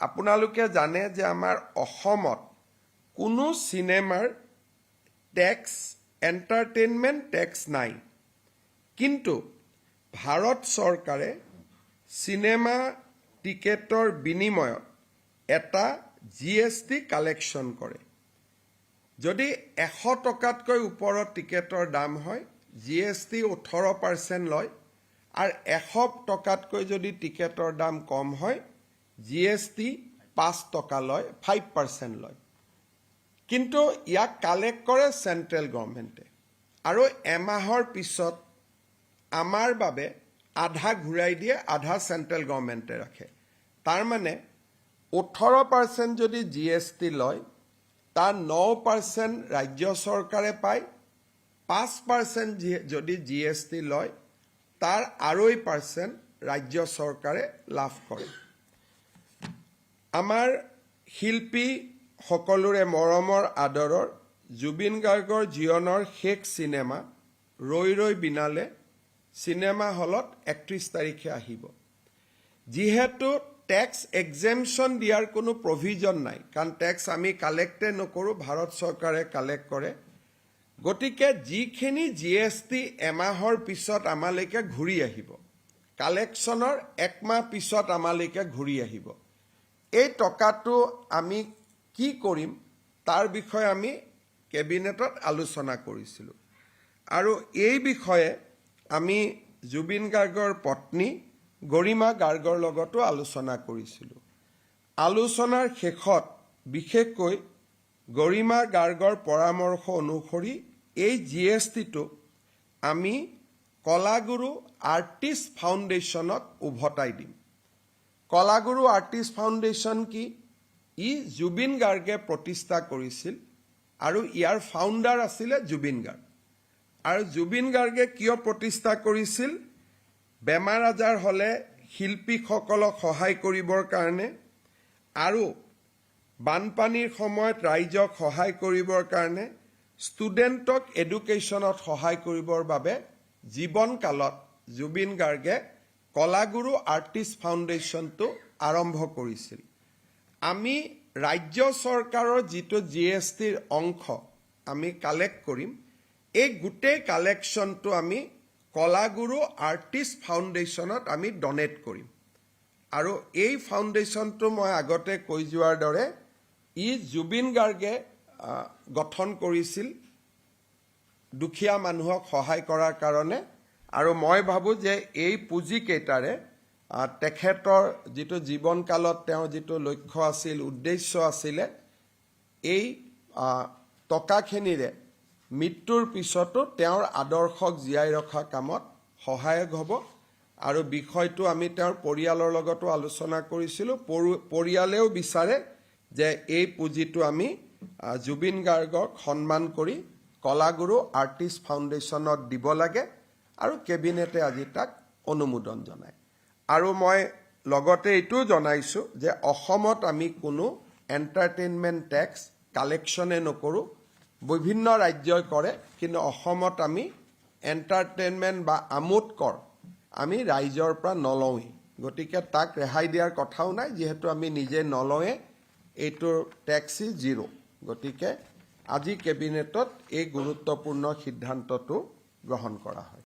আপোনালোকে জানে যে আমাৰ অসমত কোনো সিনেমাৰ ট্যাক্স এন্টাৰটেইনমেন্ট ট্যাক্স নাই কিন্তু ভাৰত চৰকাৰে সিনেমা টিকেটৰ বিনিময়ত এটা জিএসটি কালেকশন কৰে যদি 100 টকাতকৈ ওপৰত টিকেটৰ দাম হয় জিএসটি 18% লয় আৰু 100 টকাতকৈ যদি টিকেটৰ দাম কম হয় জিএসটি 5 টকা লয় 5% লয় কিন্তু ইয়াক কালেক্ট কৰে সেন্ট্ৰেল গভৰ্নমেন্টে আৰু এমাহৰ পিছত আমাৰ বাবে আধা ঘূৰাই দিয়ে আধা সেন্ট্ৰেল গভৰ্নমেন্টে ৰাখে তাৰ মানে 18% যদি জিএসটি লয় তাৰ 9% ৰাজ্য চৰকাৰে পায় 5% যদি জিএসটি লয় তাৰ 2% ৰাজ্য চৰকাৰে লাভ কৰে আমাৰ শিল্পী সকলোৰে মৰমৰ আদৰৰ জুবিন গাৰ্গৰ জীৱনৰ শেষ সিনেমা ৰৈ ৰৈ বিনালে সিনেমা হলত 31 তাৰিখে আহিব যেহেতু ট্যাক্স এক্সেম্পশন দিয়াৰ কোনো প্ৰভিজন নাই কাৰণ ট্যাক্স আমি কালেক্টে নকৰো ভাৰত চৰকাৰে কালেক্ট কৰে গতিকে যিখিনি জিএসটি এমাহৰ পিছত আমালৈকে ঘূৰি আহিব কালেকশনৰ একমাহ পিছত আমালৈকে ঘূৰি আহিব এই টকাটো আমি কি কৰিম তাৰ বিষয়ে আমি কেবিনেটত আলোচনা কৰিছিলো আৰু এই বিষয়ে আমি জুবিন গাৰ্গৰ পত্নী গৰিমা গাৰ্গৰ লগতো আলোচনা কৰিছিলো আলোচনাৰ শেষত বিশেষকৈ গৰিমা গাৰ্গৰ পৰামৰ্শ অনুসৰি এই জিএসটিটো আমি কলাগুৰু আৰ্টিষ্ট ফাউণ্ডেশ্যনক উভতাই দিম কলাগুৰু আৰ্টিষ্ট ফাউণ্ডেশ্যন কি ই জুবিন গাৰ্গে প্ৰতিষ্ঠা কৰিছিল আৰু ইয়াৰ ফাউণ্ডাৰ আছিল জুবিন গাৰ্গ আৰু জুবিন গাৰ্গে কিয় প্ৰতিষ্ঠা কৰিছিল বেমাৰ আজাৰ হলে শিল্পীসকলক সহায় কৰিবৰ কাৰণে আৰু বানপানীৰ সময়ত ৰাইজক সহায় কৰিবৰ কাৰণে ষ্টুডেণ্টক এডুকেশ্যনত সহায় কৰিবৰ বাবে জীৱন কালত জুবিন গাৰ্গে কলাগুৰু আৰ্টিষ্ট ফাউণ্ডেশ্যনটো আৰম্ভ কৰিছিল আমি ৰাজ্য চৰকাৰৰ যিটো জিএসটিৰ অংশ আমি কালেক্ট কৰিম এই গোটেই কালেকশনটো আমি কলাগুৰু আৰ্টিষ্ট ফাউণ্ডেশ্যনত আমি ডনেট কৰিম আৰু এই ফাউণ্ডেশ্যনটো মই আগতে কৈ যোৱাৰ দৰে ই জুবিন গাৰ্গে গঠন কৰিছিল দুখীয়া মানুহক সহায় কৰাৰ কাৰণে আৰু মই ভাবো যে এই পুঁজি কেইটাৰে তেখেতৰ যিটো জীৱন কালত তেওঁৰ যিটো লক্ষ্য আছিল উদ্দেশ্য আছিল এই টকাখিনিৰে মৃত্যুৰ পিছতো তেওঁৰ আদৰ্শক জীয়াই ৰখা কামত সহায়ক হ'ব আৰু বিষয়টো আমি তেওঁৰ পৰিয়ালৰ লগতো আলোচনা কৰিছিলো পৰিয়ালেও বিচাৰে যে এই পুঁজিটো আমি জুবিন গাৰ্গক সন্মান কৰি কলাগুৰু আৰ্টিষ্ট ফাউণ্ডেশ্যনত দিব লাগে আৰু কেবিনেটে আজি তাক অনুমোদন জনায় আৰু মই লগতে এইটো জনাইছো যে অসমত আমি কোনো এন্টাৰটেইনমেন্ট ট্যাক্স কালেকশনে নকৰো বিভিন্ন ৰাজ্যই কৰে কিন্তু অসমত আমি এন্টাৰটেইনমেন্ট বা আমোদ কৰ আমি ৰাইজৰ পৰা নলওঁই গতিকে তাক ৰেহাই দিয়াৰ কথাও নাই যেহেতু আমি নিজে নলওঁয়ে এইটোৰ ট্যাক্সি জিৰো গতিকে আজি কেবিনেটত এই গুৰুত্বপূৰ্ণ সিদ্ধান্তটো গ্ৰহণ কৰা হয়